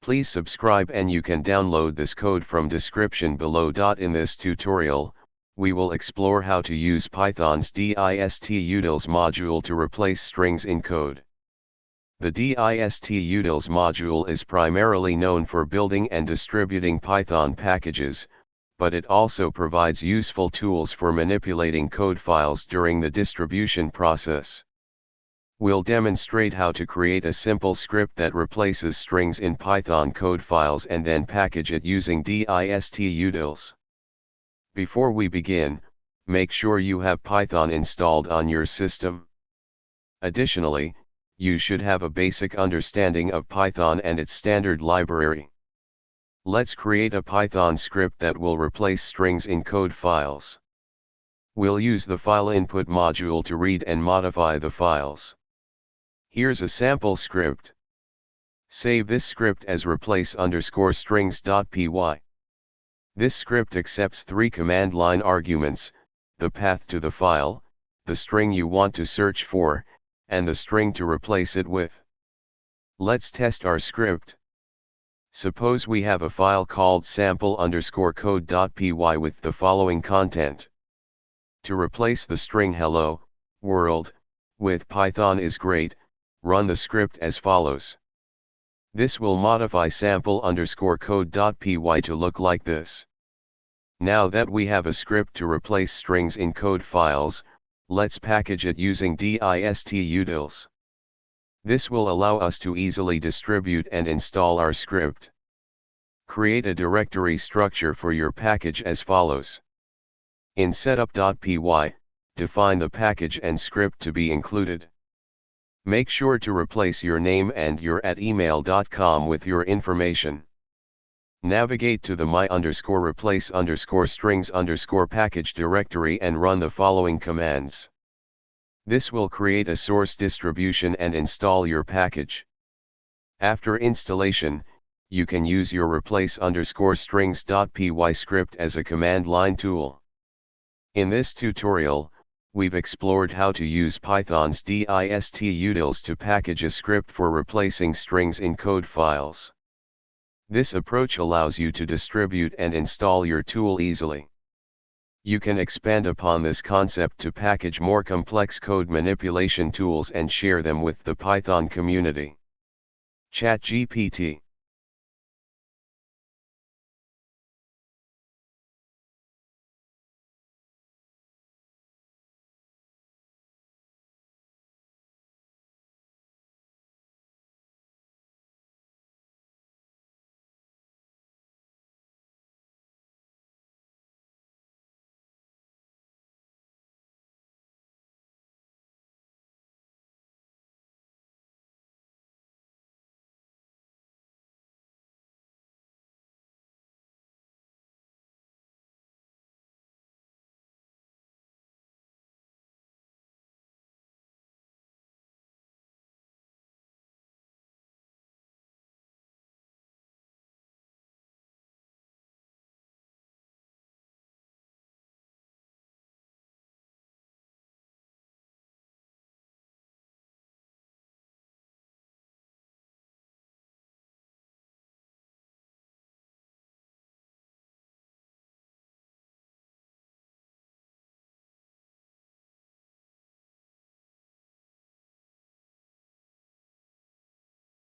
Please subscribe and you can download this code from description below. In this tutorial, we will explore how to use Python's distutils module to replace strings in code. The distutils module is primarily known for building and distributing Python packages, but it also provides useful tools for manipulating code files during the distribution process. We'll demonstrate how to create a simple script that replaces strings in Python code files and then package it using distutils. Before we begin, make sure you have Python installed on your system. Additionally, you should have a basic understanding of Python and its standard library. Let's create a Python script that will replace strings in code files. We'll use the fileinput module to read and modify the files. Here's a sample script. Save this script as replace_strings.py. This script accepts 3 command line arguments: the path to the file, the string you want to search for, and the string to replace it with. Let's test our script. Suppose we have a file called sample_code.py with the following content. To replace the string hello, world, with Python is great, run the script as follows. This will modify sample_code.py to look like this. Now that we have a script to replace strings in code files, let's package it using distutils. This will allow us to easily distribute and install our script. Create a directory structure for your package as follows. In setup.py, define the package and script to be included. Make sure to replace your name and your @email.com with your information. Navigate to the my_replace_strings_package directory and run the following commands. This will create a source distribution and install your package. After installation, you can use your replace_strings.py script as a command line tool. In this tutorial, we've explored how to use Python's distutils to package a script for replacing strings in code files. This approach allows you to distribute and install your tool easily. You can expand upon this concept to package more complex code manipulation tools and share them with the Python community. ChatGPT.